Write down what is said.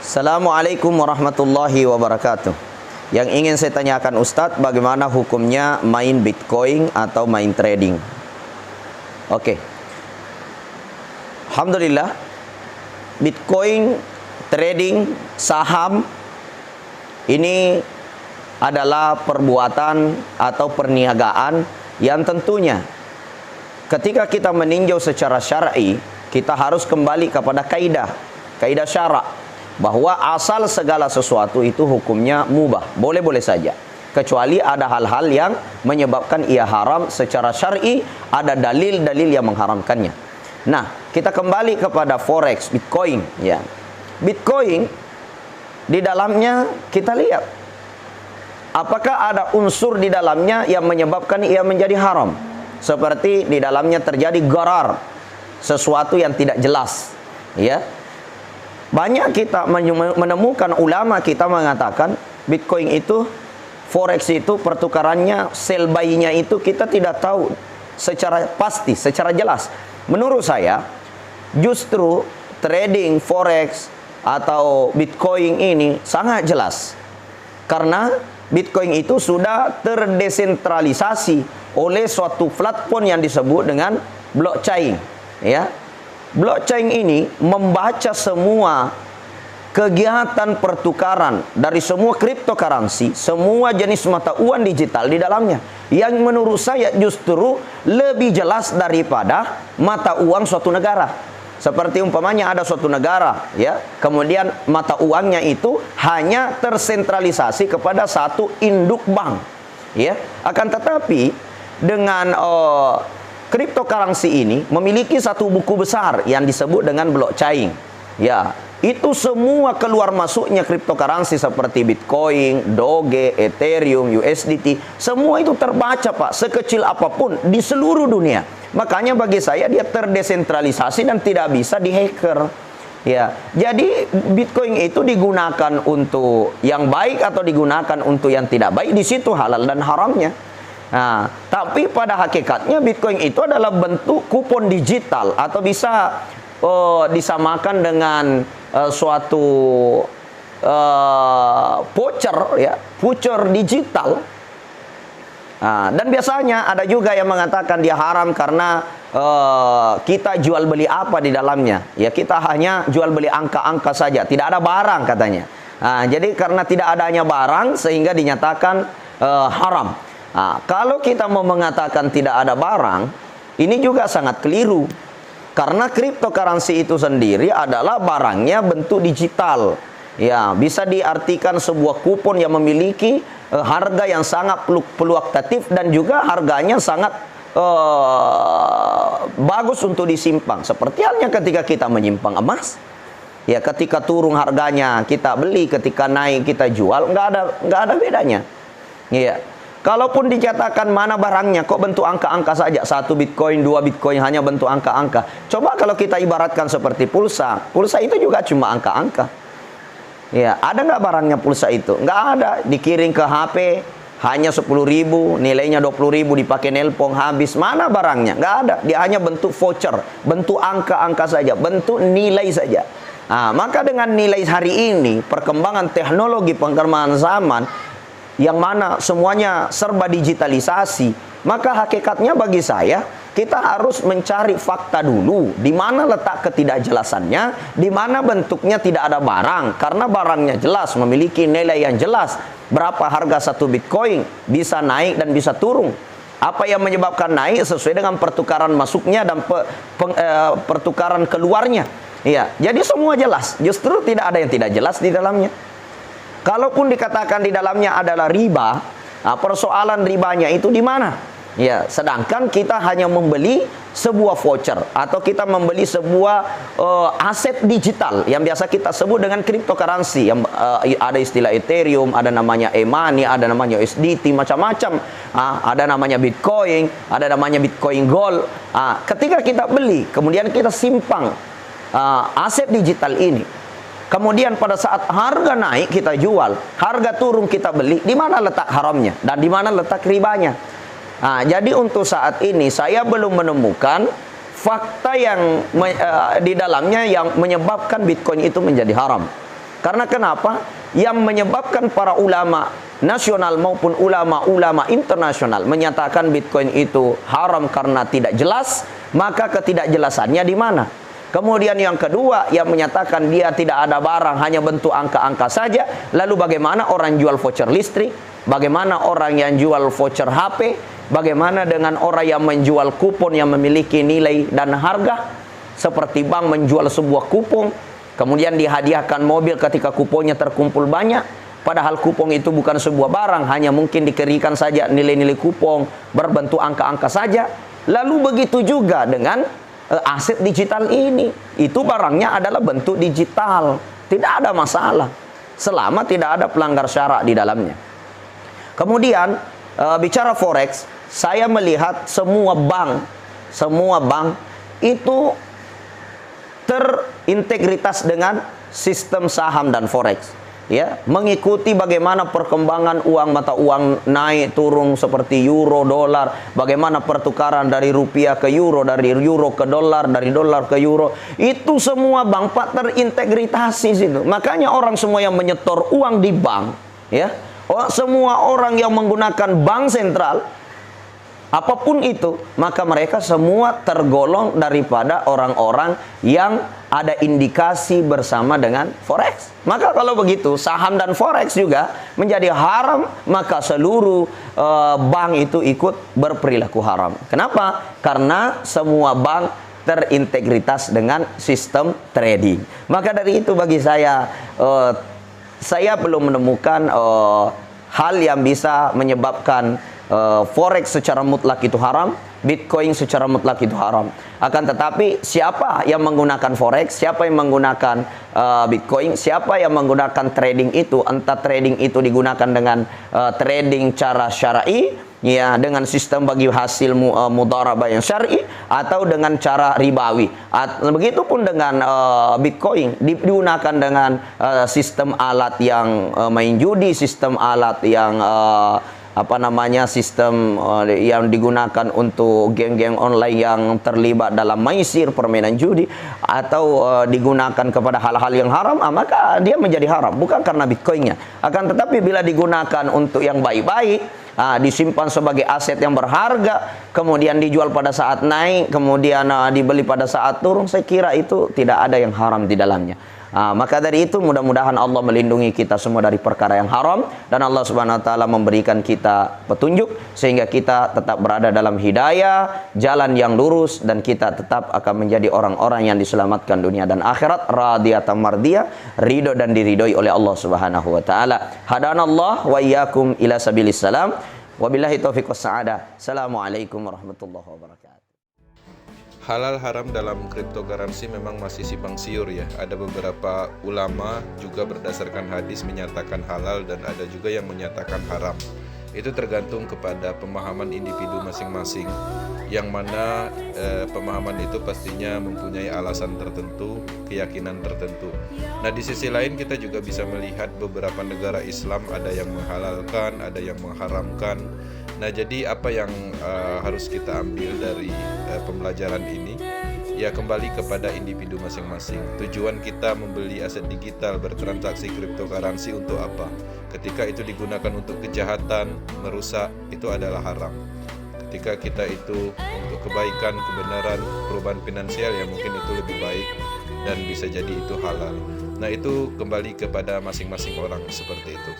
Assalamualaikum warahmatullahi wabarakatuh. Yang ingin saya tanyakan Ustadz, bagaimana hukumnya main Bitcoin atau main trading? Oke. Alhamdulillah, Bitcoin, trading, saham ini adalah perbuatan atau perniagaan yang tentunya ketika kita meninjau secara syar'i, kita harus kembali kepada kaidah syara' bahwa asal segala sesuatu itu hukumnya mubah, boleh-boleh saja, kecuali ada hal-hal yang menyebabkan ia haram secara syar'i, ada dalil-dalil yang mengharamkannya. Nah, kita kembali kepada forex, Bitcoin ya. Bitcoin di dalamnya kita lihat apakah ada unsur di dalamnya yang menyebabkan ia menjadi haram, seperti di dalamnya terjadi gharar, sesuatu yang tidak jelas ya. Banyak kita menemukan ulama kita mengatakan Bitcoin itu, forex itu, pertukarannya, sell buy-nya itu kita tidak tahu secara pasti, secara jelas. Menurut saya justru trading forex atau Bitcoin ini sangat jelas, karena Bitcoin itu sudah terdesentralisasi oleh suatu platform yang disebut dengan blockchain ya. Blockchain ini membaca semua kegiatan pertukaran dari semua cryptocurrency, semua jenis mata uang digital di dalamnya, yang menurut saya justru lebih jelas daripada mata uang suatu negara. Seperti umpamanya ada suatu negara ya, kemudian mata uangnya itu hanya tersentralisasi kepada satu induk bank ya. Akan tetapi dengan cryptocurrency ini memiliki satu buku besar yang disebut dengan blockchain ya. Itu semua keluar masuknya cryptocurrency seperti Bitcoin, Doge, Ethereum, USDT, semua itu terbaca Pak, sekecil apapun di seluruh dunia. Makanya bagi saya dia terdesentralisasi dan tidak bisa dihacker ya. Jadi Bitcoin itu digunakan untuk yang baik atau digunakan untuk yang tidak baik, di situ halal dan haramnya. Nah, tapi pada hakikatnya Bitcoin itu adalah bentuk kupon digital atau bisa disamakan dengan suatu voucher ya, voucher digital. Nah, dan biasanya ada juga yang mengatakan dia haram karena kita jual beli apa di dalamnya ya, kita hanya jual beli angka-angka saja, tidak ada barang katanya. Nah, jadi karena tidak adanya barang sehingga dinyatakan haram. Nah, kalau kita mau mengatakan tidak ada barang, ini juga sangat keliru. Karena cryptocurrency itu sendiri adalah barangnya bentuk digital. Ya, bisa diartikan sebuah kupon yang memiliki harga yang sangat fluktuatif dan juga harganya sangat bagus untuk disimpan. Seperti halnya ketika kita menyimpan emas. Ya, ketika turun harganya kita beli, ketika naik kita jual, nggak ada bedanya. Ya. Kalaupun dikatakan mana barangnya, kok bentuk angka-angka saja, 1 Bitcoin, 2 Bitcoin hanya bentuk angka-angka. Coba kalau kita ibaratkan seperti pulsa, pulsa itu juga cuma angka-angka. Ya, ada nggak barangnya pulsa itu? Nggak ada. Dikirim ke HP hanya 10.000, nilainya 20.000, dipakai nelpon habis. Mana barangnya? Nggak ada. Dia hanya bentuk voucher, bentuk angka-angka saja, bentuk nilai saja. Nah, maka dengan nilai hari ini, perkembangan teknologi, perkembangan zaman, yang mana semuanya serba digitalisasi, maka hakikatnya bagi saya kita harus mencari fakta dulu, di mana letak ketidakjelasannya, di mana bentuknya tidak ada barang, karena barangnya jelas, memiliki nilai yang jelas, berapa harga 1 Bitcoin, bisa naik dan bisa turun. Apa yang menyebabkan naik sesuai dengan pertukaran masuknya dan pertukaran keluarnya. Iya, jadi semua jelas, justru tidak ada yang tidak jelas di dalamnya. Kalaupun dikatakan di dalamnya adalah riba, nah persoalan ribanya itu di mana? Ya, sedangkan kita hanya membeli sebuah voucher atau kita membeli sebuah aset digital yang biasa kita sebut dengan cryptocurrency, yang ada istilah Ethereum, ada namanya e-money, ada namanya USDT, macam-macam. Ada namanya Bitcoin, ada namanya Bitcoin Gold. Ketika kita beli, kemudian kita simpan aset digital ini. Kemudian pada saat harga naik kita jual, harga turun kita beli, di mana letak haramnya dan di mana letak ribanya? Nah, jadi untuk saat ini saya belum menemukan fakta yang di dalamnya yang menyebabkan Bitcoin itu menjadi haram. Karena kenapa? Yang menyebabkan para ulama nasional maupun ulama-ulama internasional menyatakan Bitcoin itu haram karena tidak jelas, maka ketidakjelasannya di mana? Kemudian yang kedua, yang menyatakan dia tidak ada barang, hanya bentuk angka-angka saja. Lalu bagaimana orang jual voucher listrik? Bagaimana orang yang jual voucher HP? Bagaimana dengan orang yang menjual kupon yang memiliki nilai dan harga? Seperti bank menjual sebuah kupon, kemudian dihadiahkan mobil ketika kuponnya terkumpul banyak. Padahal kupon itu bukan sebuah barang, hanya mungkin dikeringkan saja nilai-nilai kupon berbentuk angka-angka saja. Lalu begitu juga dengan aset digital ini. Itu barangnya adalah bentuk digital. Tidak ada masalah selama tidak ada pelanggar syarak di dalamnya. Kemudian bicara forex, saya melihat semua bank itu terintegritas dengan sistem saham dan forex. Ya, mengikuti bagaimana perkembangan uang mata uang naik turun seperti euro, dolar, bagaimana pertukaran dari rupiah ke euro, dari euro ke dolar, dari dolar ke euro. Itu semua bank Pak terintegritas situ. Makanya orang semua yang menyetor uang di bank, ya, semua orang yang menggunakan bank sentral, apapun itu, maka mereka semua tergolong daripada orang-orang yang ada indikasi bersama dengan forex. Maka kalau begitu, saham dan forex juga menjadi haram, maka seluruh bank itu ikut berperilaku haram. Kenapa? Karena semua bank terintegritas dengan sistem trading. Maka dari itu bagi saya belum menemukan hal yang bisa menyebabkan forex secara mutlak itu haram, Bitcoin secara mutlak itu haram. Akan tetapi siapa yang menggunakan forex, siapa yang menggunakan Bitcoin, siapa yang menggunakan trading itu, entah trading itu digunakan dengan trading cara syar'i, ya, dengan sistem bagi hasil mudharabah yang syar'i, atau dengan cara ribawi. Begitupun dengan Bitcoin digunakan dengan sistem alat yang main judi, sistem alat yang sistem yang digunakan untuk geng-geng online yang terlibat dalam maisir, permainan judi, atau digunakan kepada hal-hal yang haram, maka dia menjadi haram, bukan karena Bitcoinnya. Akan tetapi bila digunakan untuk yang baik-baik, disimpan sebagai aset yang berharga, kemudian dijual pada saat naik, kemudian dibeli pada saat turun, saya kira itu tidak ada yang haram di dalamnya. Maka dari itu mudah-mudahan Allah melindungi kita semua dari perkara yang haram, dan Allah Subhanahu wa taala memberikan kita petunjuk sehingga kita tetap berada dalam hidayah, jalan yang lurus, dan kita tetap akan menjadi orang-orang yang diselamatkan dunia dan akhirat, radiyatan mardiyah, ridho dan diridhoi oleh Allah Subhanahu wa taala. Hadanallah wa iyyakum ila sabilis salam. Wabillahi taufiq wassa'adah. Assalamualaikum warahmatullahi wabarakatuh. Halal haram dalam cryptocurrency memang masih simpang siur ya. Ada beberapa ulama juga berdasarkan hadis menyatakan halal, dan ada juga yang menyatakan haram. Itu tergantung kepada pemahaman individu masing-masing, yang mana pemahaman itu pastinya mempunyai alasan tertentu, keyakinan tertentu. Nah, di sisi lain kita juga bisa melihat beberapa negara Islam ada yang menghalalkan, ada yang mengharamkan. Nah, jadi apa yang harus kita ambil dari pembelajaran ini? Ya, kembali kepada individu masing-masing. Tujuan kita membeli aset digital, bertransaksi cryptocurrency untuk apa? Ketika itu digunakan untuk kejahatan, merusak, itu adalah haram. Ketika kita itu untuk kebaikan, kebenaran, perubahan finansial, ya mungkin itu lebih baik dan bisa jadi itu halal. Nah, itu kembali kepada masing-masing orang seperti itu.